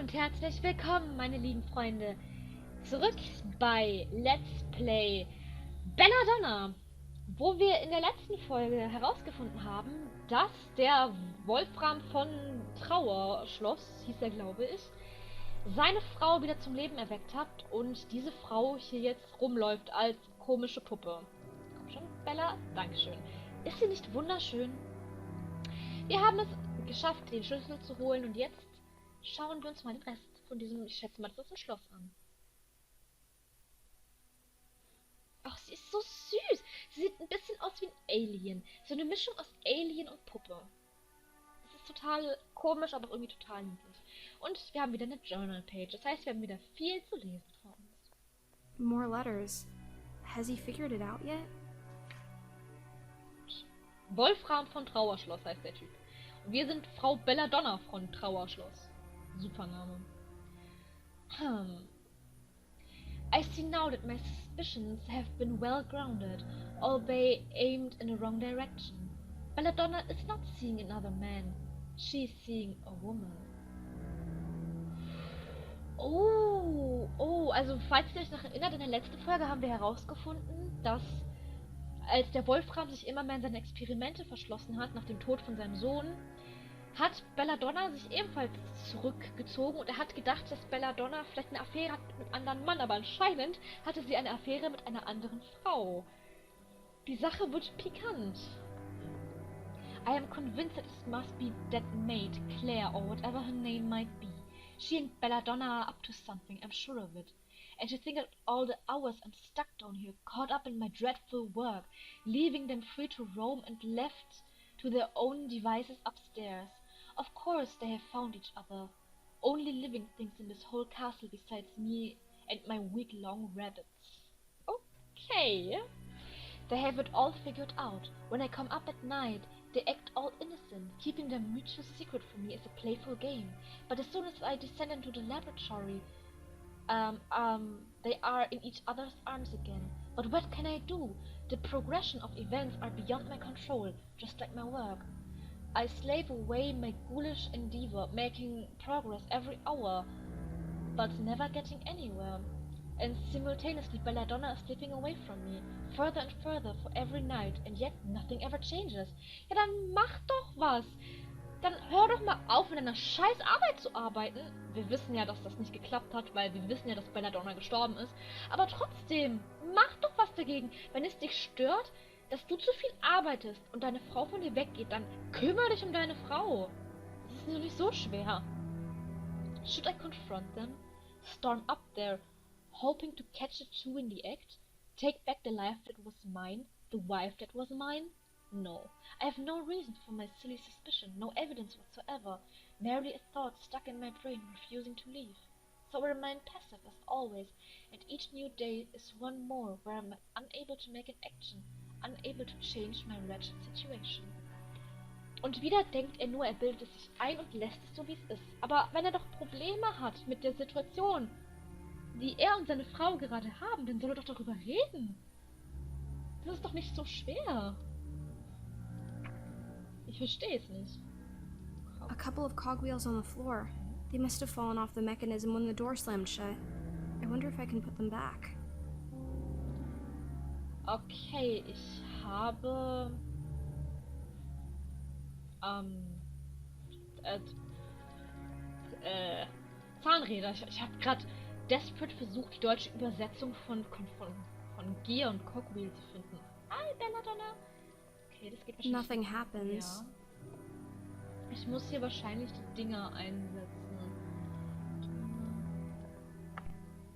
und herzlich willkommen, meine lieben Freunde, zurück bei Let's Play Belladonna, wo wir in der letzten Folge herausgefunden haben, dass der Wolfram von Schloss, hieß er glaube ich, seine Frau wieder zum Leben erweckt hat und diese Frau hier jetzt rumläuft als komische Puppe. Komm schon, Bella, Dankeschön. Ist sie nicht wunderschön? Wir haben es geschafft, den Schlüssel zu holen und jetzt schauen wir uns mal den Rest von diesem, ich schätze mal, das ist ein Schloss an. Ach, sie ist so süß. Sie sieht ein bisschen aus wie ein Alien. So eine Mischung aus Alien und Puppe. Das ist total komisch, aber auch irgendwie total niedlich. Und wir haben wieder eine Journal-Page. Das heißt, wir haben wieder viel zu lesen vor uns. More letters. Has he figured it out yet? Wolfram von Trauerschloss heißt der Typ. Und wir sind Frau Belladonna von Trauerschloss. Super Name. I see now that my suspicions have been well grounded, albeit aimed in the wrong direction. Belladonna is not seeing another man. She is seeing a woman. Oh, also falls ihr euch noch erinnert, in der letzten Folge haben wir herausgefunden, dass als der Wolfram sich immer mehr in seine Experimente verschlossen hat, nach dem Tod von seinem Sohn, hat Belladonna sich ebenfalls zurückgezogen und er hat gedacht, dass Belladonna vielleicht eine Affäre hat mit einem anderen Mann, aber anscheinend hatte sie eine Affäre mit einer anderen Frau. Die Sache wird pikant. I am convinced that it must be that maid, Claire, or whatever her name might be. She and Belladonna are up to something, I'm sure of it. And to think that all the hours I'm stuck down here, caught up in my dreadful work, leaving them free to roam and left to their own devices upstairs. Of course they have found each other. Only living things in this whole castle besides me and my week-long rabbits. Okay. They have it all figured out. When I come up at night, they act all innocent, keeping their mutual secret from me as a playful game. But as soon as I descend into the laboratory, they are in each other's arms again. But what can I do? The progression of events are beyond my control, just like my work. I slave away my ghoulish endeavor, making progress every hour, but never getting anywhere. And simultaneously Belladonna is slipping away from me, further and further for every night, and yet nothing ever changes. Ja, dann mach doch was! Dann hör doch mal auf, mit einer scheiß Arbeit zu arbeiten. Wir wissen ja, dass das nicht geklappt hat, weil wir wissen ja, dass Belladonna gestorben ist. Aber trotzdem, mach doch was dagegen. Wenn es dich stört, dass du zu viel arbeitest und deine Frau von dir weggeht, dann kümmere dich um deine Frau. Das ist nur nicht so schwer. Should I confront them? Storm up there, hoping to catch the two in the act? Take back the life that was mine? The wife that was mine? No. I have no reason for my silly suspicion, no evidence whatsoever, merely a thought stuck in my brain, refusing to leave. So I remain passive as always, and each new day is one more where I am unable to make an action, unable to change my wretched situation. Und wieder denkt er nur, er bildet es sich ein und lässt es so, wie es ist. Aber wenn er doch Probleme hat mit der Situation, die er und seine Frau gerade haben, dann soll er doch darüber reden. Das ist doch nicht so schwer. Ich verstehe es nicht. A couple of cogwheels on the floor. They must have fallen off the mechanism when the door slammed shut. I wonder if I can put them back. Okay, ich habe Zahnräder. Ich habe gerade desperate versucht, die deutsche Übersetzung von Gear und Cogwheel zu finden. Hi, Belladonna. Okay, das geht wahrscheinlich. Nothing happens. Ja. Ich muss hier wahrscheinlich die Dinger einsetzen.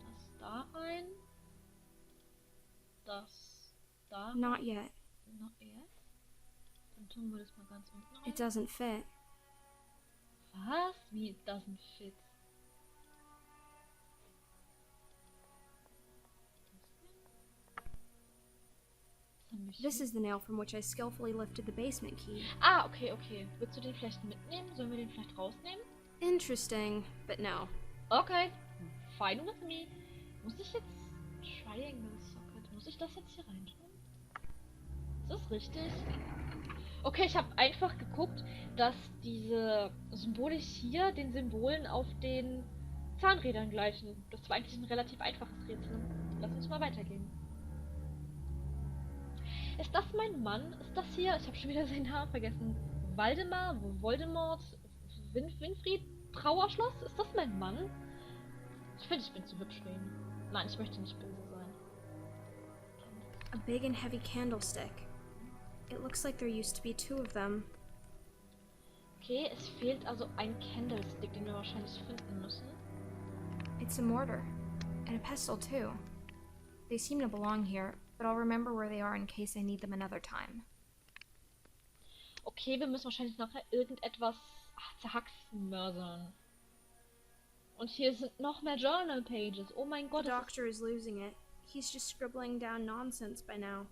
Das da rein. Das da rein. Not yet. Not yet. Dann tun wir das mal ganz unten rein. It doesn't fit. Was? Wie it doesn't fit? This is the nail from which I skillfully lifted the basement key. Ah, okay. Willst du den vielleicht mitnehmen? Sollen wir den vielleicht rausnehmen? Interesting, but no. Okay. Fine with me. Muss ich jetzt Triangle Socket? Muss ich das jetzt hier reintun? Ist das richtig? Okay, ich habe einfach geguckt, dass diese Symbole hier den Symbolen auf den Zahnrädern gleichen. Das war eigentlich ein relativ einfaches Rätsel. Lass uns mal weitergehen. Ist das mein Mann? Ist das hier? Ich habe schon wieder seinen Namen vergessen. Waldemar, Voldemort, Winfried, Trauerschloss? Ist das mein Mann? Ich finde, ich bin zu hübsch für ihn. Nein, ich möchte nicht böse sein. A big and heavy candlestick. It looks like there used to be 2 of them. Okay, es fehlt also ein Candlestick, den wir wahrscheinlich finden müssen. It's a mortar. And a pestle, too. They seem to belong here, but I'll remember where they are in case I need them another time. Okay, wir müssen wahrscheinlich nachher irgendetwas zerhacksen, mörsern. Und hier sind noch mehr Journal Pages. Oh mein Gott. The doctor is losing it. He's just scribbling down nonsense by now.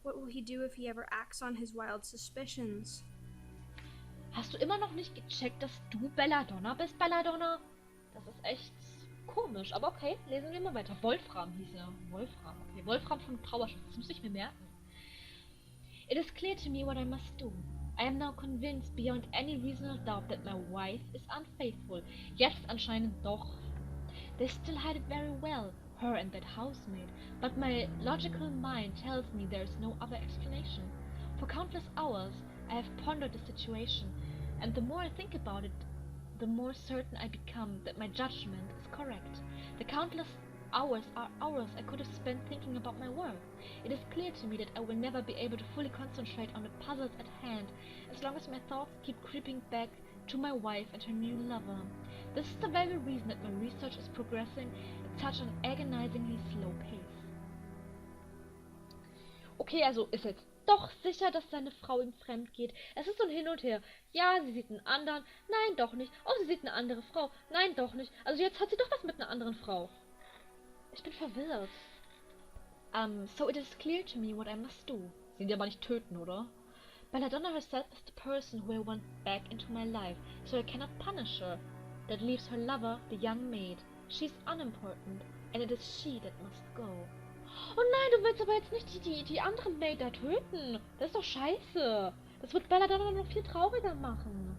What will he do if he ever acts on his wild suspicions? Hast du immer noch nicht gecheckt, dass du Belladonna bist, Belladonna? Das ist echt komisch. Aber okay, lesen wir mal weiter. Wolfram hieß er. Wolfram, okay. Wolfram von Trauerschutz. Das muss ich mir merken. It is clear to me what I must do. I am now convinced beyond any reasonable doubt that my wife is unfaithful. Jetzt anscheinend doch. They still hide it very well, her and that housemaid, but my logical mind tells me there is no other explanation. For countless hours I have pondered the situation, and the more I think about it, the more certain I become that my judgment is correct. The countless hours are hours I could have spent thinking about my work. It is clear to me that I will never be able to fully concentrate on the puzzles at hand as long as my thoughts keep creeping back to my wife and her new lover. This is the very reason that my research is progressing at such an agonizingly slow pace. Okay, also ist jetzt doch sicher, dass seine Frau ihm fremd geht. Es ist so ein Hin und Her. Ja, sie sieht einen anderen. Nein, doch nicht. Oh, sie sieht eine andere Frau. Nein, doch nicht. Also jetzt hat sie doch was mit einer anderen Frau. Ich bin verwirrt. So it is clear to me what I must do. Sie aber nicht töten, oder? Belladonna herself is the person who I want back into my life, so I cannot punish her. That leaves her lover, the young maid. She's unimportant, and it is she that must go. Oh nein, du willst aber jetzt nicht die andere Maid da töten. Das ist doch scheiße. Das wird Belladonna noch viel trauriger machen.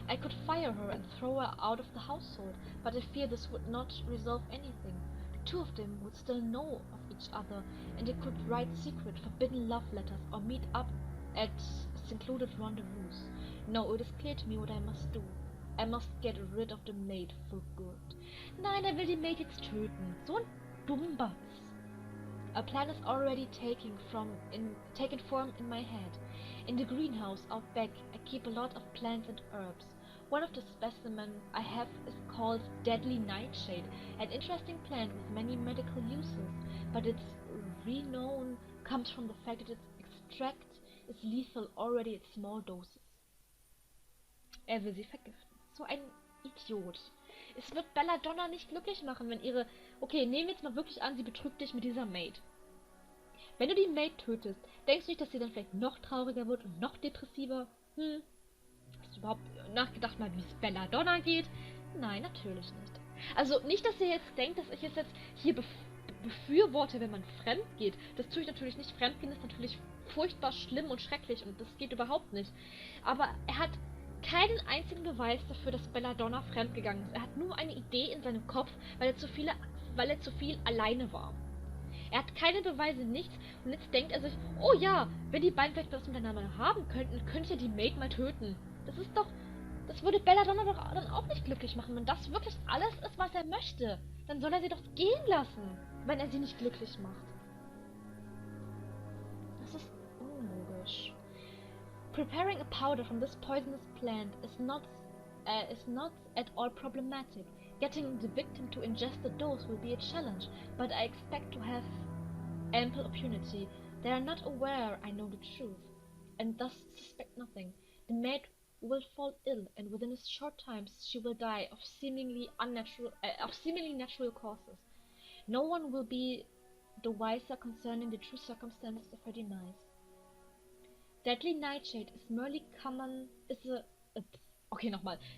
I could fire her and throw her out of the household, but I fear this would not resolve anything. The 2 of them would still know of each other, and they could write secret, forbidden love letters or meet up at secluded rendezvous. No, it is clear to me what I must do. I must get rid of the maid for good. Nein, will die Maid jetzt töten. So ein Dummbatz. A plan is already taken form in my head. In the greenhouse out back, I keep a lot of plants and herbs. One of the specimens I have is called Deadly Nightshade, an interesting plant with many medical uses, but its renown comes from the fact that its extract is lethal already at small doses. Er will sie vergiften. So ein Idiot. Es wird Belladonna nicht glücklich machen, wenn ihre... Okay, nehmen wir jetzt mal wirklich an, sie betrügt dich mit dieser Maid. Wenn du die Maid tötest, denkst du nicht, dass sie dann vielleicht noch trauriger wird und noch depressiver? Hast du überhaupt nachgedacht mal, wie es Belladonna geht? Nein, natürlich nicht. Also nicht, dass ihr jetzt denkt, dass ich es jetzt hier befürworte, wenn man fremd geht. Das tue ich natürlich nicht. Fremdgehen ist natürlich furchtbar schlimm und schrecklich und das geht überhaupt nicht. Aber er hat keinen einzigen Beweis dafür, dass Belladonna fremdgegangen ist. Er hat nur eine Idee in seinem Kopf, weil er zu viel alleine war. Er hat keine Beweise, nichts, und jetzt denkt er sich, oh ja, wenn die beiden vielleicht was miteinander haben könnten, könnte er die Maid mal töten. Das würde Belladonna doch dann auch nicht glücklich machen. Wenn das wirklich alles ist, was er möchte, dann soll er sie doch gehen lassen, wenn er sie nicht glücklich macht. Das ist unlogisch. Preparing a powder from this poisonous plant is not at all problematic. Getting the victim to ingest the dose will be a challenge, but I expect to have ample opportunity. They are not aware I know the truth, and thus suspect nothing. The maid will fall ill, and within a short time she will die of seemingly natural causes. No one will be the wiser concerning the true circumstances of her demise. Deadly nightshade is merely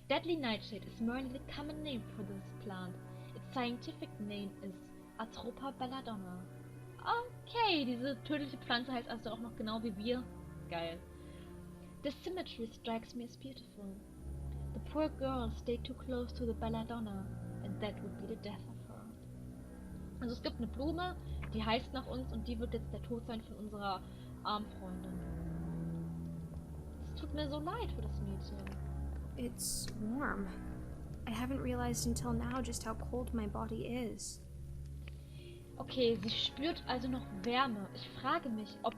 Deadly nightshade is merely the common name for this plant. Its scientific name is Atropa belladonna. Okay, diese tödliche Pflanze heißt also auch noch genau wie wir. Geil. The symmetry strikes me as beautiful. The poor girl stayed too close to the Belladonna, and that would be the death of her. Also es gibt eine Blume, die heißt nach uns und die wird jetzt der Tod sein von unserer Armfreundin. Es tut mir so leid für das Mädchen. It's warm. I haven't realized until now just how cold my body is. Okay, sie spürt also noch Wärme. Ich frage mich, ob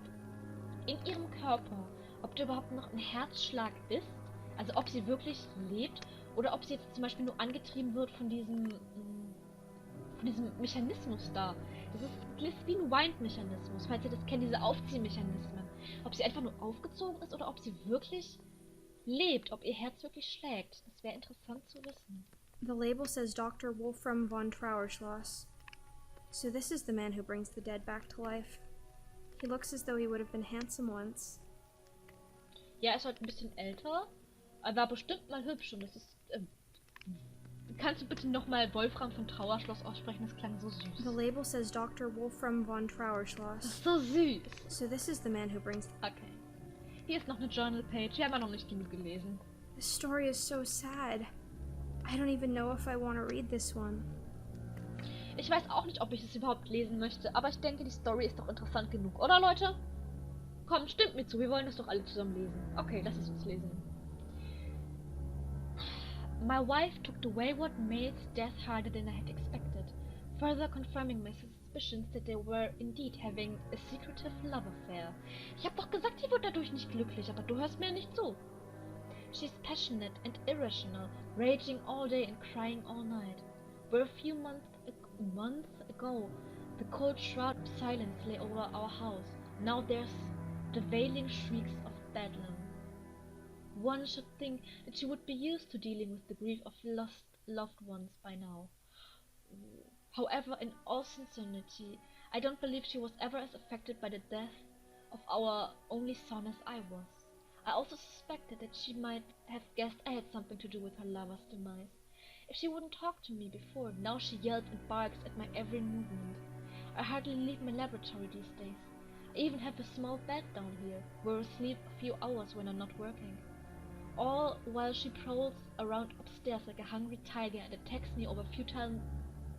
in ihrem Körper, ob da überhaupt noch ein Herzschlag ist, also ob sie wirklich lebt, oder ob sie jetzt zum Beispiel nur angetrieben wird von diesem Mechanismus da. Das ist wie ein Wind-Mechanismus, falls ihr das kennt, diese Aufziehmechanismen. Ob sie einfach nur aufgezogen ist oder ob sie wirklich lebt, ob ihr Herz wirklich schlägt. Das wäre interessant zu wissen. The label says Dr. Wolfram von Schloss. So this is the man who brings the dead back to life. He looks as though he would have been handsome once. Ja, er ist halt ein bisschen älter, aber war bestimmt mal hübsch und das ist... kannst du bitte nochmal Wolfram von Trauerschloss aussprechen? Das klang so süß. The label says Dr. Wolfram von Schloss. Das ist so süß. So this is the man who brings... Okay. Hier ist noch eine Journal-Page. Wir haben ja noch nicht genug gelesen. The story is so sad. I don't even know if I want to read this one. Ich weiß auch nicht, ob ich es überhaupt lesen möchte, aber ich denke, die Story ist doch interessant genug, oder Leute? Komm, stimmt mir zu, wir wollen das doch alle zusammen lesen. Okay, lass es uns lesen. My wife took the wayward maid's death harder than I had expected, further confirming my suspicions that they were indeed having a secretive love affair. Ich hab doch gesagt, sie wird dadurch nicht glücklich, aber du hörst mir nicht zu. She's passionate and irrational, raging all day and crying all night. Where a few months ago, the cold shroud of silence lay over our house. Now there's the wailing shrieks of bedlam. One should think that she would be used to dealing with the grief of lost loved ones by now. However, in all sincerity, I don't believe she was ever as affected by the death of our only son as I was. I also suspected that she might have guessed I had something to do with her lover's demise. If she wouldn't talk to me before, now she yells and barks at my every movement. I hardly leave my laboratory these days. I even have a small bed down here, where I sleep a few hours when I'm not working. All while she prowls around upstairs like a hungry tiger and attacks me over futile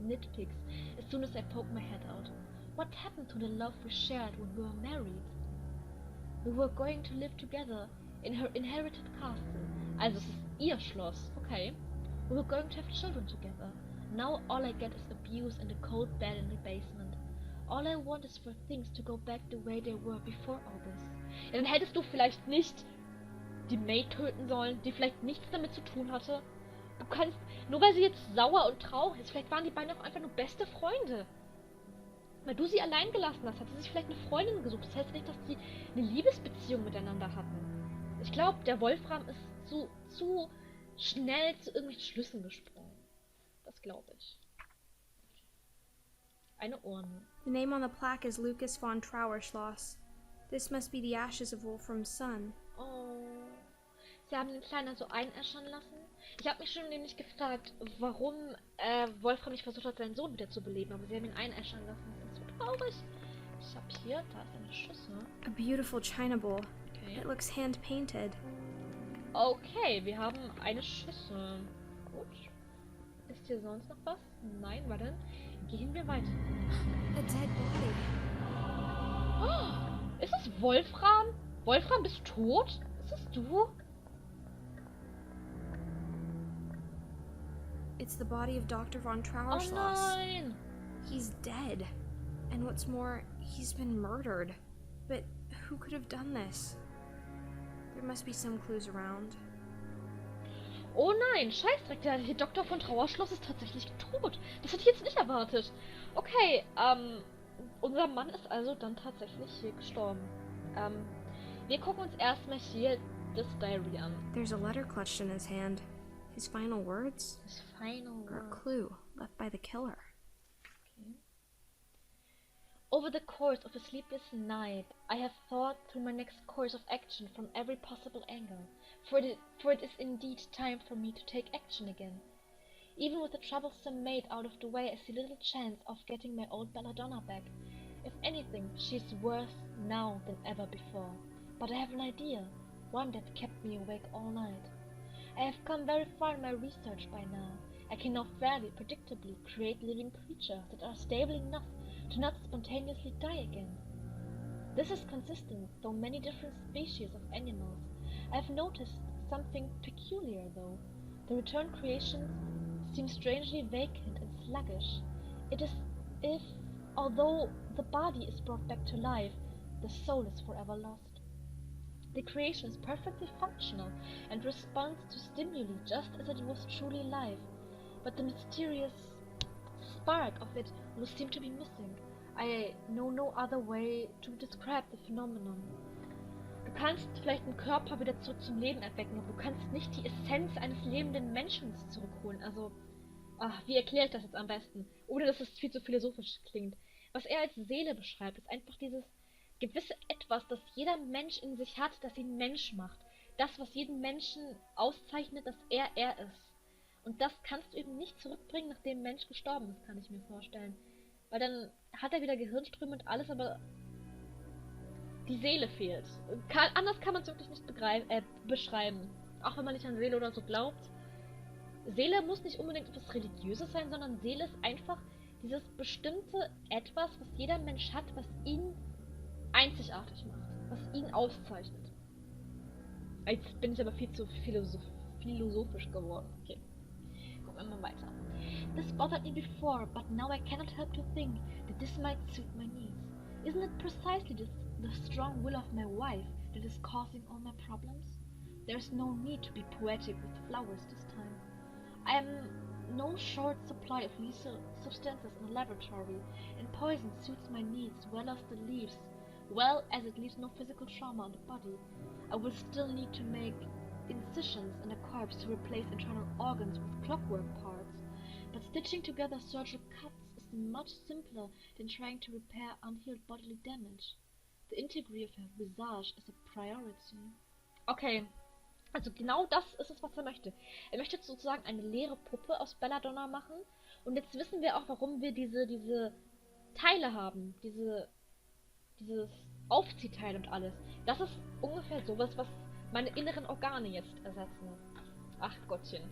nitpicks as soon as I poke my head out. What happened to the love we shared when we were married? We were going to live together in her inherited castle. Also es ist ihr Schloss, okay. We were going to have children together. Now all I get is abuse and a cold bed in the basement. All I want is for things to go back the way they were before all this. Ja, dann hättest du vielleicht nicht die Maid töten sollen, die vielleicht nichts damit zu tun hatte. Du kannst, nur weil sie jetzt sauer und traurig ist, vielleicht waren die beiden auch einfach nur beste Freunde. Weil du sie allein gelassen hast, hat sie sich vielleicht eine Freundin gesucht. Das heißt nicht, dass die eine Liebesbeziehung miteinander hatten. Ich glaube, der Wolfram ist zu schnell zu irgendwelchen Schlüssen gesprungen. Das glaube ich. Eine Urne. The name on the plaque is Lucas von Schloss. This must be the ashes of Wolfram's son. Oh. Sie haben den Kleinen also einäschern lassen. Ich habe mich schon nämlich gefragt, warum Wolfram nicht versucht hat, seinen Sohn wieder zu beleben, aber sie haben ihn einäschern lassen. Das ist so traurig. Ich habe hier, da ist eine Schüssel. A beautiful china bowl. Okay. It looks hand-painted. Okay, wir haben eine Schüssel. Gut. Ist hier sonst noch was? Nein, warte. Gehen wir weiter. A dead body. Oh, ist es Wolfram? Wolfram, bist du tot? Ist es du? It's the body of Dr. von Oh Schloss. nein! He's dead. And what's more, he's been murdered. But who could have done this? There must be some clues around. Oh nein, Scheißdreck, der Dr. von Trauerschloss ist tatsächlich tot. Das hätte ich jetzt nicht erwartet. Okay, unser Mann ist also dann tatsächlich hier gestorben. Wir gucken uns erstmal hier das Diary an. There's a letter clutched in his hand. His final words? His final Or a words. clue left by the killer. Okay. Over the course of a sleepless night, I have thought through my next course of action from every possible angle, for it is indeed time for me to take action again. Even with the troublesome maid out of the way, I see little chance of getting my old Belladonna back. If anything, she's worse now than ever before. But I have an idea, one that kept me awake all night. I have come very far in my research by now. I can now fairly, predictably create living creatures that are stable enough to not spontaneously die again. This is consistent, though many different species of animals. I have noticed something peculiar, though. The returned creations seem strangely vacant and sluggish. It is if, although the body is brought back to life, the soul is forever lost. The creation is perfectly functional and responds to stimuli just as it was truly alive, but the mysterious spark of it will seem to be missing. I know no other way to describe the phenomenon. Du kannst vielleicht einen Körper wieder zurück zum Leben erwecken, aber du kannst nicht die Essenz eines lebenden Menschen zurückholen. Also, wie erkläre ich das jetzt am besten? Ohne dass es viel zu philosophisch klingt. Was er als Seele beschreibt, ist einfach dieses gewisse Etwas, das jeder Mensch in sich hat, das ihn Mensch macht. Das, was jeden Menschen auszeichnet, dass er ist. Und das kannst du eben nicht zurückbringen, nachdem ein Mensch gestorben ist, kann ich mir vorstellen. Weil dann hat er wieder Gehirnströme und alles, aber die Seele fehlt. Anders kann man es wirklich nicht beschreiben. Auch wenn man nicht an Seele oder so glaubt. Seele muss nicht unbedingt etwas Religiöses sein, sondern Seele ist einfach dieses bestimmte Etwas, was jeder Mensch hat, was ihn einzigartig macht, was ihn auszeichnet. Jetzt bin ich aber viel zu philosophisch geworden. Okay, gucken wir mal weiter. This bothered me before, but now I cannot help to think that this might suit my needs. Isn't it precisely the strong will of my wife that is causing all my problems? There's no need to be poetic with flowers this time. I am no short supply of lethal substances in the laboratory, and poison suits my needs well as it leaves no physical trauma on the body. I will still need to make incisions in a corpse to replace internal organs with clockwork parts, but stitching together surgical cuts is much simpler than trying to repair unhealed bodily damage. The integrity of her visage is a priority. Okay, also genau das ist es, was er möchte. Er möchte sozusagen eine leere Puppe aus Belladonna machen. Und jetzt wissen wir auch, warum wir diese Teile haben. Dieses Aufziehteil und alles. Das ist ungefähr sowas, was meine inneren Organe jetzt ersetzen. Ach Gottchen.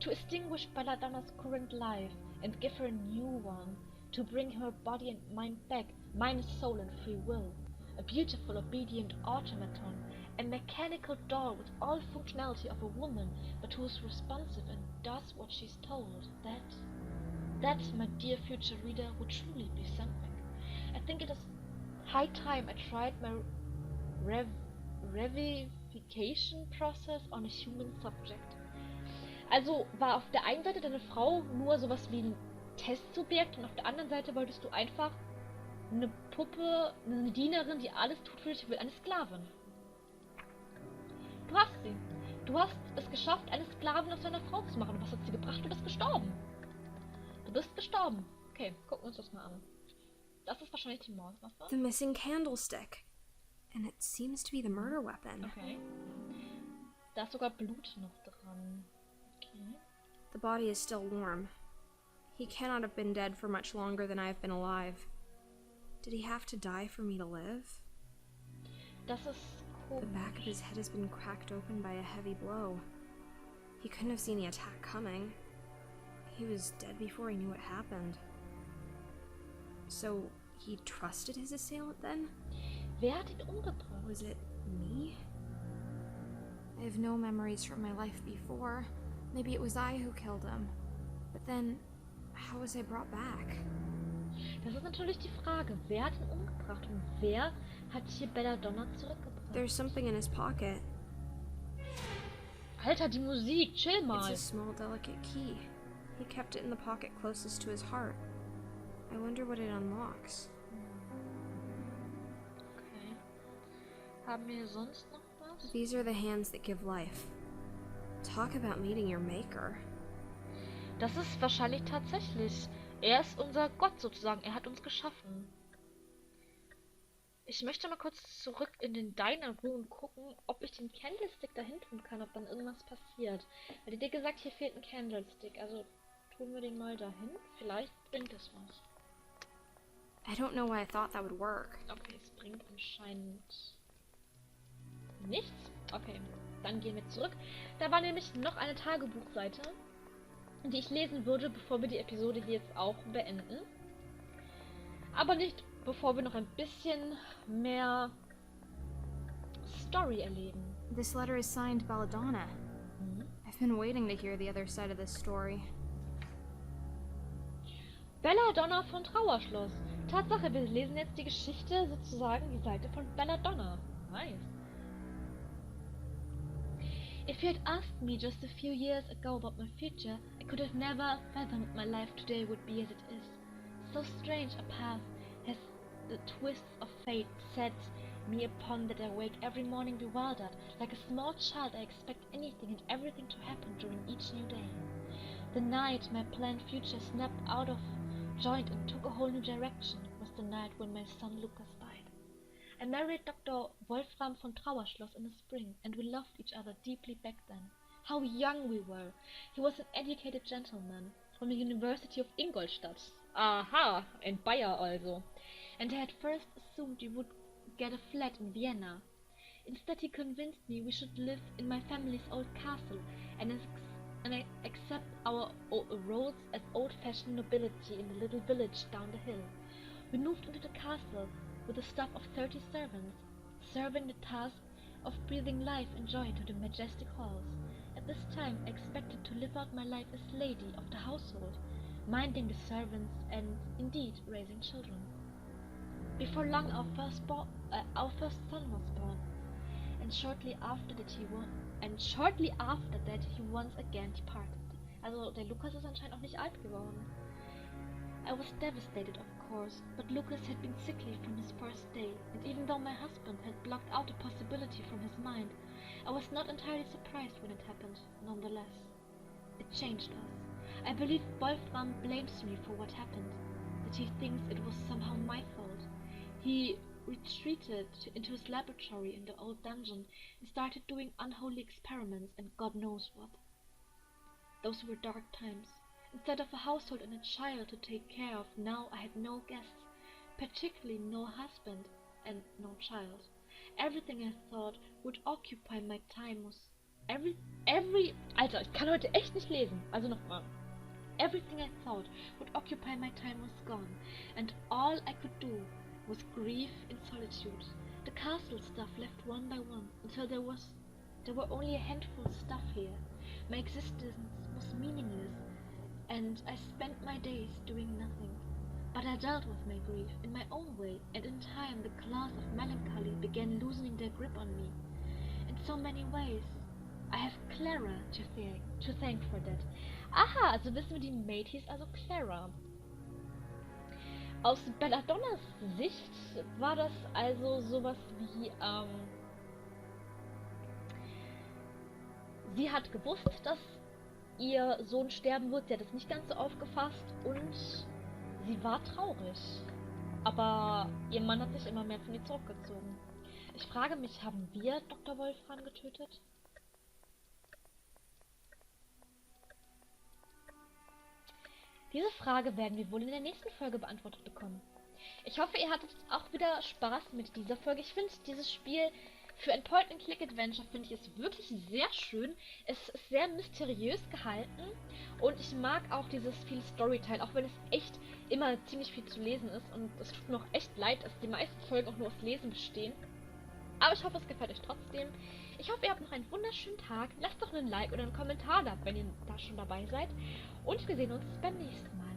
To extinguish Belladonna's current life and give her a new one. To bring her body and mind back, mind, soul and free will. A beautiful, obedient automaton. A mechanical doll with all functionality of a woman, but who is responsive and does what she's told. That, my dear future reader, would truly be something. I think it is high time I tried my revivification process on a human subject. Also war auf der einen Seite deine Frau nur sowas wie ein Testsubjekt und auf der anderen Seite wolltest du einfach eine Puppe, eine Dienerin, die alles tut für dich, will, eine Sklavin. Du hast sie. Du hast es geschafft, eine Sklavin aus deiner Frau zu machen. Und was hat sie gebracht? Du bist gestorben. Du bist gestorben. Okay, gucken wir uns das mal an. Das ist wahrscheinlich die Mordwaffe. The missing candlestick. And it seems to be the murder weapon. Okay. Da ist sogar Blut noch dran. Okay. The body is still warm. He cannot have been dead for much longer than I have been alive. Did he have to die for me to live? Das ist The back of his head has been cracked open by a heavy blow. He couldn't have seen the attack coming. He was dead before he knew what happened. So, he trusted his assailant then? Wer hat ihn umgebracht? Was it me? I have no memories from my life before. Maybe it was I who killed him. But then, how was I brought back? Das ist natürlich die Frage. Wer hat ihn umgebracht und wer hat hier Belladonna zurückgebracht? There's something in his pocket. Alter, die Musik, chill mal. It's a small, delicate key. He kept it in the pocket closest to his heart. I wonder what it unlocks. Okay. Haben wir sonst noch was? These are the hands that give life. Talk about meeting your maker. Das ist wahrscheinlich tatsächlich. Er ist unser Gott sozusagen. Er hat uns geschaffen. Ich möchte mal kurz zurück in den Diner Room gucken, ob ich den Candlestick dahin tun kann, ob dann irgendwas passiert. Weil dir gesagt, hier fehlt ein Candlestick. Also tun wir den mal dahin. Vielleicht bringt es was. I don't know why I thought that would work. Okay, es bringt anscheinend nichts. Okay, dann gehen wir zurück. Da war nämlich noch eine Tagebuchseite, die ich lesen würde, bevor wir die Episode hier jetzt auch beenden. Aber nicht, bevor wir noch ein bisschen mehr Story erleben. This letter is signed Belladonna. I've been waiting to hear the other side of this story. Belladonna von Trauerschloss. Tatsache, wir lesen jetzt die Geschichte, sozusagen die Seite von Belladonna. Nice. If you had asked me just a few years ago about my future, I could have never fathomed my life today would be as it is. So strange a path has the twists of fate set me upon that I wake every morning bewildered. Like a small child, I expect anything and everything to happen during each new day. The night my planned future snapped out of joint and took a whole new direction was the night when my son Lucas died. I married Dr. Wolfram von Trauerschloss in the spring, and we loved each other deeply back then. How young we were! He was an educated gentleman from the University of Ingolstadt. Aha, in Bayer also. And I had first assumed we would get a flat in Vienna. Instead, he convinced me we should live in my family's old castle and accept our roles as old-fashioned nobility in the little village down the hill. We moved into the castle with a staff of 30 servants, serving the task of breathing life and joy to the majestic halls. At this time, I expected to live out my life as lady of the household, minding the servants and, indeed, raising children. Before long, our first son was born, and shortly after that he once again departed. Also, der Lukas ist anscheinend auch nicht alt geworden. I was devastated, of course, but Lucas had been sickly from his first day, and even though my husband had blocked out the possibility from his mind, I was not entirely surprised when it happened, nonetheless. It changed us. I believe Wolfram blames me for what happened, that he thinks it was somehow my fault. He retreated into his laboratory in the old dungeon and started doing unholy experiments and God knows what. Those were dark times. Instead of a household and a child to take care of, now I had no guests, particularly no husband and no child. Everything I thought would occupy my time was Alter, ich kann heute echt nicht lesen. Also nochmal. Everything I thought would occupy my time was gone, and all I could do was grieve in solitude. The castle stuff left one by one, until there were only a handful of stuff here. My existence was meaningless, and I spent my days doing nothing. But I dealt with my grief in my own way, and in time the claws of melancholy began loosening their grip on me. In so many ways, I have Clara to thank for that. Aha, also wissen wir, die Maid hieß also Clara. Aus Belladonnas Sicht war das also sowas wie, sie hat gewusst, dass ihr Sohn sterben wird, sie hat es nicht ganz so aufgefasst und sie war traurig. Aber ihr Mann hat sich immer mehr von ihr zurückgezogen. Ich frage mich, haben wir Dr. Wolfram getötet? Diese Frage werden wir wohl in der nächsten Folge beantwortet bekommen. Ich hoffe, ihr hattet auch wieder Spaß mit dieser Folge. Ich finde dieses Spiel für ein Point-and-Click-Adventure finde ich es wirklich sehr schön. Es ist sehr mysteriös gehalten und ich mag auch dieses viel Storyteil, auch wenn es echt immer ziemlich viel zu lesen ist und es tut mir auch echt leid, dass die meisten Folgen auch nur aus Lesen bestehen. Aber ich hoffe, es gefällt euch trotzdem. Ich hoffe, ihr habt noch einen wunderschönen Tag. Lasst doch einen Like oder einen Kommentar da, wenn ihr da schon dabei seid. Und wir sehen uns beim nächsten Mal.